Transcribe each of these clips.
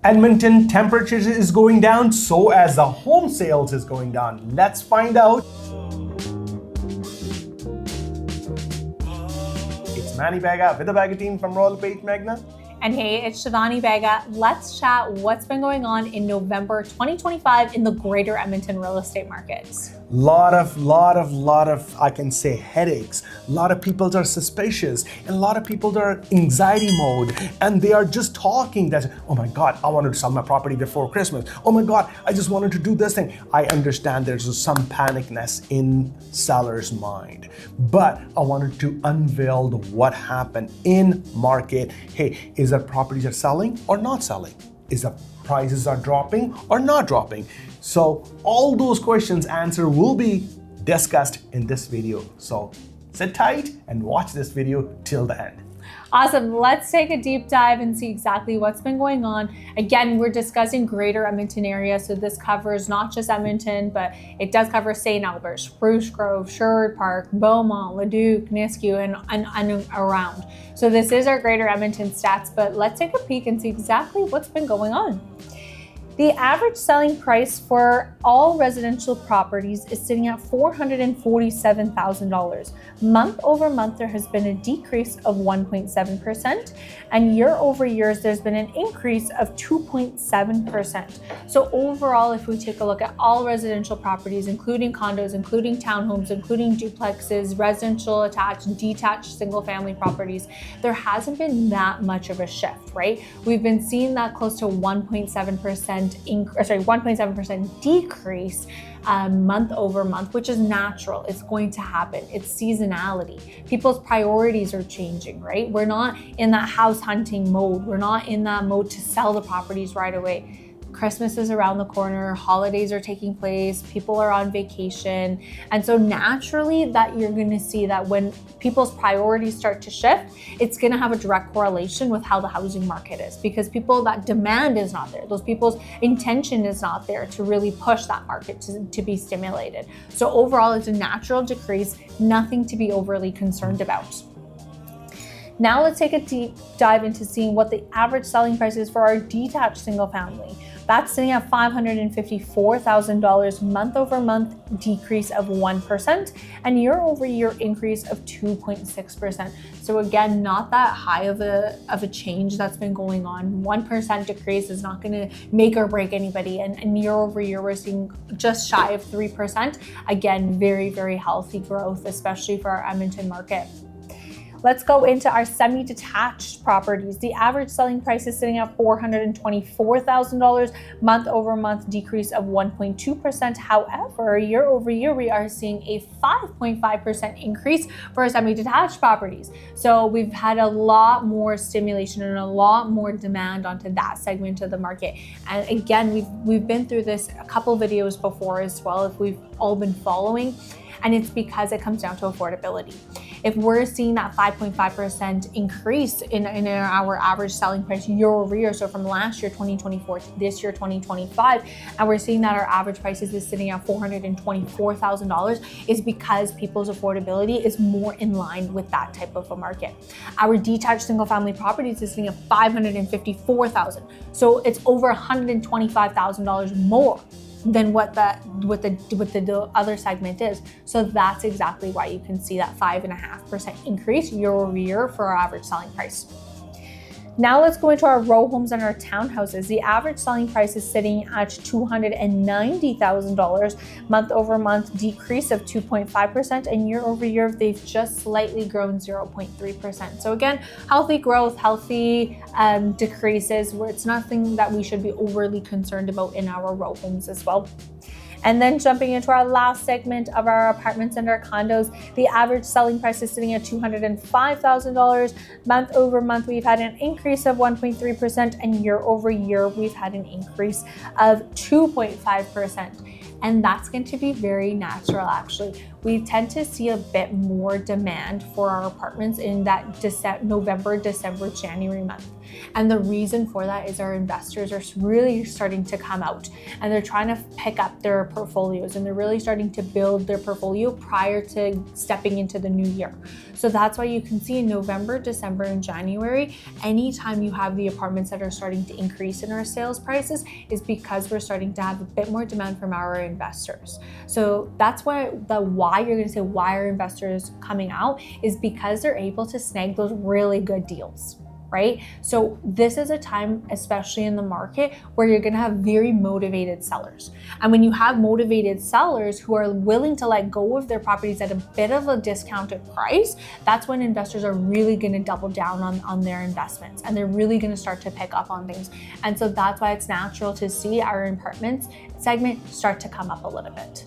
Edmonton temperature is going down, so as the home sales is going down. Let's find out. It's Manny Bagga with the Bagga team from Royal Page Magna. And hey, it's Shivani Bagga. Let's chat what's been going on in November 2025 in the Greater Edmonton real estate markets. Lot of, I can say, headaches. A lot of people are suspicious, and a lot of people are anxiety mode, and they are just talking that, oh my God, I wanted to sell my property before Christmas. Oh my God, I just wanted to do this thing. I understand there's some panicness in seller's mind, but I wanted to unveil what happened in market. Hey, is that properties are selling or not selling? Is the prices are dropping or not dropping? So all those questions answer will be discussed in this video. So sit tight and watch this video till the end. Awesome. Let's take a deep dive and see exactly what's been going on. Again, we're discussing Greater Edmonton Area. So this covers not just Edmonton, but it does cover St. Albert, Spruce Grove, Sherwood Park, Beaumont, Leduc, Nisku, and around. So this is our Greater Edmonton stats, but let's take a peek and see exactly what's been going on. The average selling price for all residential properties is sitting at $447,000. Month over month, there has been a decrease of 1.7%, and year over years, there's been an increase of 2.7%. So overall, if we take a look at all residential properties, including condos, including townhomes, including duplexes, residential attached, detached, single family properties, there hasn't been that much of a shift, right? We've been seeing that close to 1.7% decrease month over month, which is natural. It's going to happen. It's seasonality. People's priorities are changing, right? We're not in that house hunting mode. We're not in that mode to sell the properties right away. Christmas is around the corner, holidays are taking place, people are on vacation. And so naturally that you're gonna see that when people's priorities start to shift, it's gonna have a direct correlation with how the housing market is, because that demand is not there. Those people's intention is not there to really push that market to be stimulated. So overall, it's a natural decrease, nothing to be overly concerned about. Now let's take a deep dive into seeing what the average selling price is for our detached single family. That's sitting at $554,000, month over month decrease of 1%, and year over year increase of 2.6%. So again, not that high of a change that's been going on. 1% decrease is not gonna make or break anybody. And year over year, we're seeing just shy of 3%. Again, very, very healthy growth, especially for our Edmonton market. Let's go into our semi-detached properties. The average selling price is sitting at $424,000, month over month decrease of 1.2%. However, year over year, we are seeing a 5.5% increase for our semi-detached properties. So we've had a lot more stimulation and a lot more demand onto that segment of the market. And again, we've been through this a couple videos before as well, if we've all been following. And it's because it comes down to affordability. If we're seeing that 5.5% increase in our average selling price year over year, so from last year, 2024 to this year, 2025, and we're seeing that our average prices is sitting at $424,000, is because people's affordability is more in line with that type of a market. Our detached single family properties is sitting at $554,000. So it's over $125,000 more than what the other segment is. So that's exactly why you can see that 5.5% increase year over year for our average selling price. Now let's go into our row homes and our townhouses. The average selling price is sitting at $290,000, month over month decrease of 2.5%, and year over year, they've just slightly grown 0.3%. So again, healthy growth, healthy decreases, where it's nothing that we should be overly concerned about in our row homes as well. And then jumping into our last segment of our apartments and our condos, the average selling price is sitting at $205,000. Month over month, we've had an increase of 1.3%, and year over year, we've had an increase of 2.5%. And that's going to be very natural, actually. We tend to see a bit more demand for our apartments in that November, December, January month. And the reason for that is our investors are really starting to come out and they're trying to pick up their portfolios and they're really starting to build their portfolio prior to stepping into the new year. So that's why you can see in November, December, and January, anytime you have the apartments that are starting to increase in our sales prices is because we're starting to have a bit more demand from our investors. So that's why you're going to say why are investors coming out is because they're able to snag those really good deals. Right? So this is a time, especially in the market, where you're gonna have very motivated sellers. And when you have motivated sellers who are willing to let go of their properties at a bit of a discounted price, that's when investors are really gonna double down on their investments and they're really gonna start to pick up on things. And so that's why it's natural to see our apartments segment start to come up a little bit.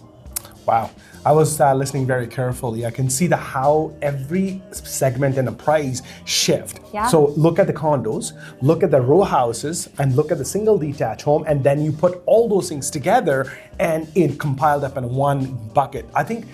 Wow, I was listening very carefully. I can see how every segment and the price shift. Yeah. So look at the condos, look at the row houses, and look at the single detached home, and then you put all those things together and it compiled up in one bucket. I think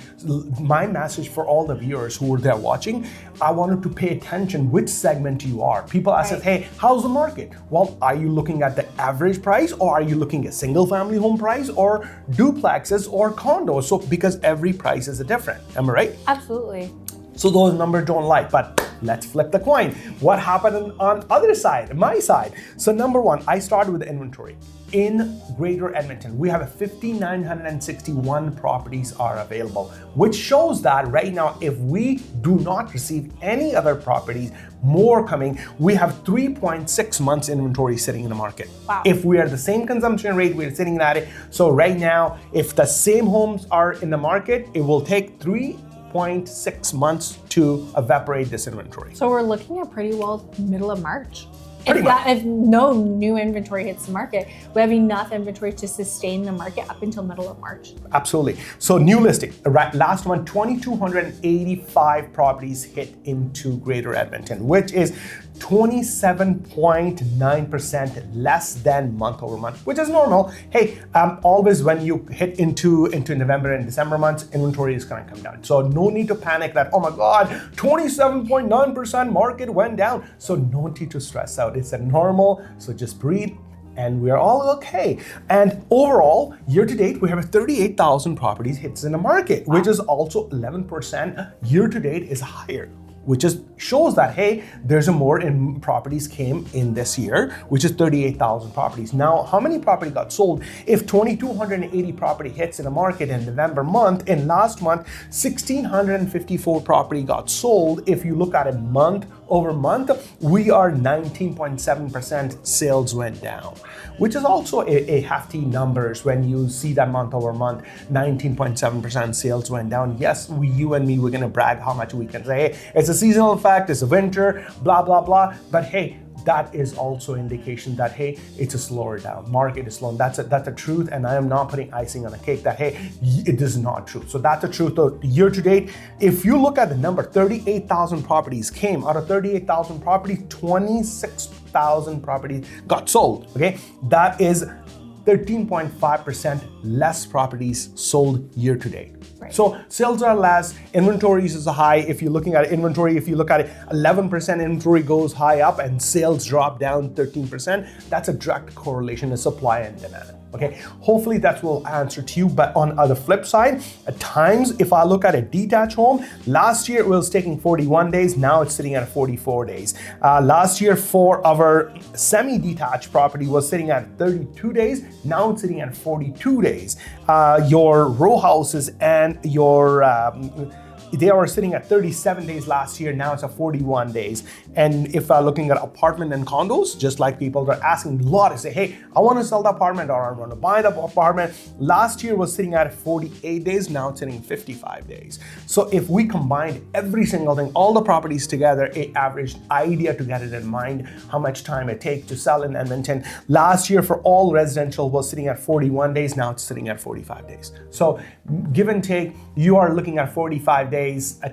my message for all the viewers who are there watching, I wanted to pay attention which segment you are. People ask us, hey, how's the market? Well, are you looking at the average price or are you looking at single family home price or duplexes or condos? So because every price is different, am I right? Absolutely. So those numbers don't lie, but let's flip the coin. What happened on other side, my side? So number one, I started with the inventory. In Greater Edmonton, we have 5,961 properties are available, which shows that right now, if we do not receive any other properties, more coming, we have 3.6 months inventory sitting in the market. Wow. If we are the same consumption rate, we're sitting at it. So right now, if the same homes are in the market, it will take 3.6 months to evaporate this inventory. So we're looking at pretty well middle of March. If no new inventory hits the market, we have enough inventory to sustain the market up until middle of March. Absolutely. So new listing, last month, 2,285 properties hit into Greater Edmonton, which is 27.9% less than month over month, which is normal. Hey, always when you hit into November and December months, inventory is going to come down. So no need to panic that, oh my God, 27.9% market went down. So no need to stress out. It's a normal, so just breathe and we're all okay. And overall, year to date, we have 38,000 properties hits in the market, which is also 11% year to date is higher, which shows that, hey, there's more in properties came in this year, which is 38,000 properties. Now, how many property got sold? If 2,280 property hits in the market in November month, in last month, 1,654 property got sold. If you look at it month over month, we are 19.7% sales went down, which is also a hefty numbers when you see that month over month, 19.7% sales went down. Yes, you and me, we're gonna brag how much we can say, hey, it's a seasonal effect, it's a winter, blah, blah, blah. But hey, that is also indication that, hey, it's a slower down. Market is slow. That's a truth, and I am not putting icing on the cake that, hey, it is not true. So that's the truth. So year to date, if you look at the number, 38,000 properties came. Out of 38,000 properties, 26,000 properties got sold, okay? That is 13.5% less properties sold year to date. Right. So sales are less, inventories is high. If you're looking at inventory, if you look at it, 11% inventory goes high up and sales drop down 13%. That's a direct correlation to supply and demand. Okay, hopefully that will answer to you. But on the flip side, at times, if I look at a detached home, last year it was taking 41 days, now it's sitting at 44 days. Last year for our semi-detached property was sitting at 32 days, now it's sitting at 42 days. Your row houses and your they were sitting at 37 days last year, now it's at 41 days. And if looking at apartment and condos, just like people are asking a lot to say, hey, I want to sell the apartment or I want to buy the apartment. Last year was sitting at 48 days, now it's sitting 55 days. So if we combined every single thing, all the properties together, a average idea to get it in mind, how much time it takes to sell in Edmonton. Last year for all residential was sitting at 41 days, now it's sitting at 45 days. So give and take, you are looking at 45 days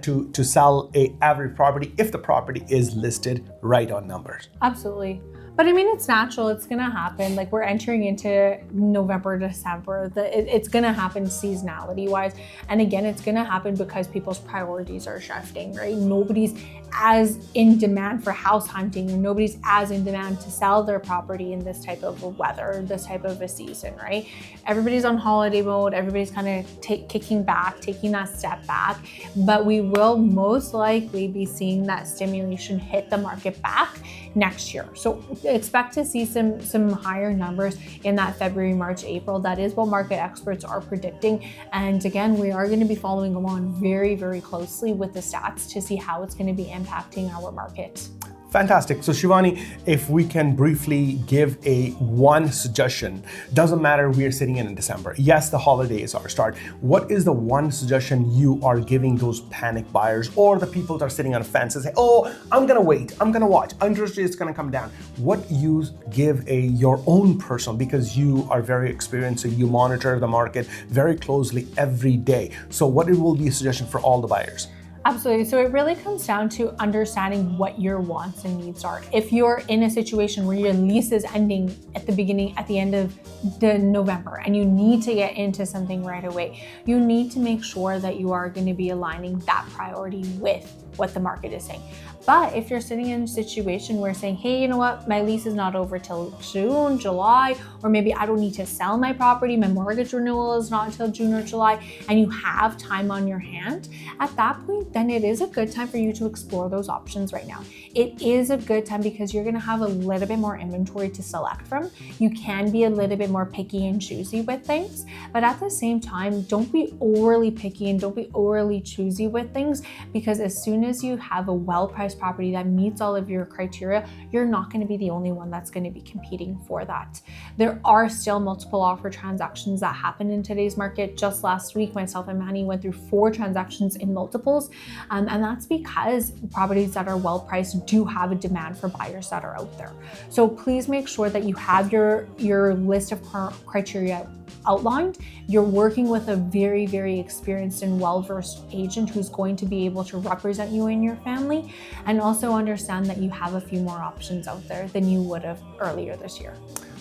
to sell a average property if the property is listed right on numbers. Absolutely. But I mean, it's natural, it's gonna happen. Like we're entering into November, December, it's gonna happen seasonality wise. And again, it's gonna happen because people's priorities are shifting, right? Nobody's as in demand for house hunting, or nobody's as in demand to sell their property in this type of weather, this type of a season, right? Everybody's on holiday mode, everybody's kind of kicking back, taking that step back, but we will most likely be seeing that stimulation hit the market back next year. So expect to see some higher numbers in that February, March, April. That is what market experts are predicting. And again, we are going to be following along very, very closely with the stats to see how it's going to be impacting our market. Fantastic. So Shivani, if we can briefly give one suggestion, doesn't matter we are sitting in December. Yes, the holidays are start. What is the one suggestion you are giving those panic buyers or the people that are sitting on a fence and say, oh, I'm gonna wait, I'm gonna watch, interest rates gonna come down. What you give your own personal, because you are very experienced, so you monitor the market very closely every day. So what it will be a suggestion for all the buyers? Absolutely. So it really comes down to understanding what your wants and needs are. If you're in a situation where your lease is ending at the end of November, and you need to get into something right away, you need to make sure that you are going to be aligning that priority with what the market is saying. But if you're sitting in a situation where saying, hey, you know what, my lease is not over till June, July, or maybe I don't need to sell my property, my mortgage renewal is not until June or July, and you have time on your hand, at that point, then it is a good time for you to explore those options right now. It is a good time because you're gonna have a little bit more inventory to select from. You can be a little bit more picky and choosy with things, but at the same time, don't be overly picky and don't be overly choosy with things, because as soon as you have a well-priced property that meets all of your criteria, you're not going to be the only one that's going to be competing for that. There are still multiple offer transactions that happen in today's market. Just last week, myself and Manny went through 4 transactions in multiples, and that's because properties that are well priced do have a demand for buyers that are out there. So please make sure that you have your list of criteria outlined. You're working with a very, very experienced and well-versed agent who's going to be able to represent you and your family, and also understand that you have a few more options out there than you would have earlier this year.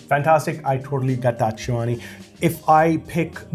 Fantastic. I totally get that, Shivani.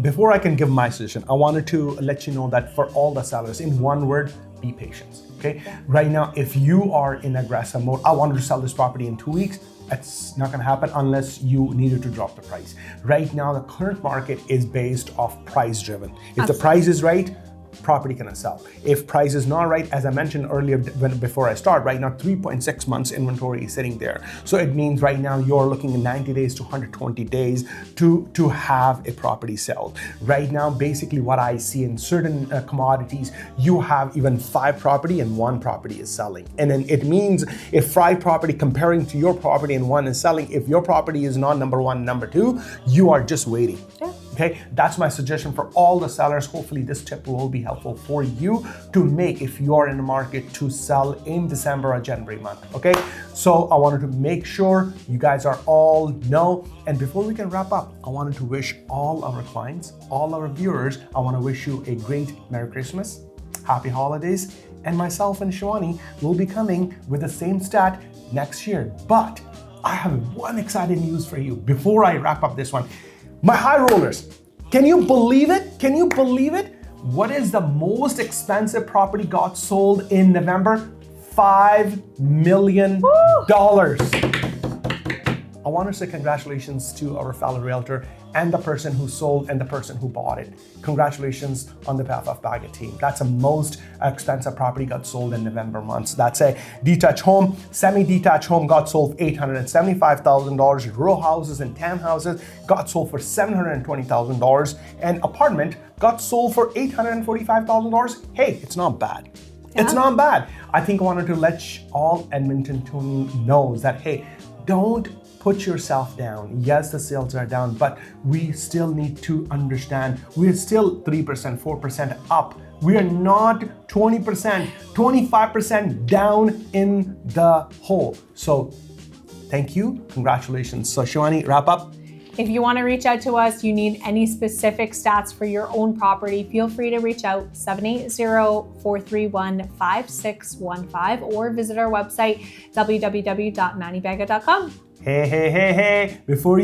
Before I can give my suggestion, I wanted to let you know that for all the sellers, in one word, be patient. Okay. Yeah. Right now, if you are in aggressive mode, I wanted to sell this property in 2 weeks, it's not going to happen unless you needed to drop the price. Right now, the current market is based off price driven. If Absolutely. The price is right, property can sell. If price is not right, as I mentioned earlier before I start, right now 3.6 months inventory is sitting there. So it means right now you're looking at 90 days to 120 days to have a property sell. Right now, basically what I see in certain commodities, you have even 5 property and 1 property is selling. And then it means if 5 property comparing to your property and 1 is selling, if your property is not number 1, number 2, you are just waiting. Yeah. Okay, that's my suggestion for all the sellers. Hopefully this tip will be helpful for you to make if you are in the market to sell in December or January month. Okay, so I wanted to make sure you guys are all know. And before we can wrap up, I wanted to wish all our clients, all our viewers, I want to wish you a great Merry Christmas, Happy Holidays, and myself and Shivani will be coming with the same stat next year. But I have one exciting news for you before I wrap up this one. My high rollers, can you believe it? Can you believe it? What is the most expensive property got sold in November? $5 million. Woo! I want to say congratulations to our fellow realtor and the person who sold and the person who bought it. Congratulations on the behalf of Bagga team. That's the most expensive property got sold in November months. That's a detached home, semi-detached home got sold for $875,000. Row houses and townhouses got sold for $720,000. And apartment got sold for $845,000. Hey, it's not bad. Yeah. It's not bad. I think I wanted to let all Edmontonians know that, hey, don't put yourself down. Yes, the sales are down, but we still need to understand we're still 3%, 4% up. We are not 20%, 25% down in the hole. So thank you, congratulations. So Shivani, wrap up. If you want to reach out to us, you need any specific stats for your own property, feel free to reach out 780-431-5615 or visit our website, www.mannybagga.com. Hey, before you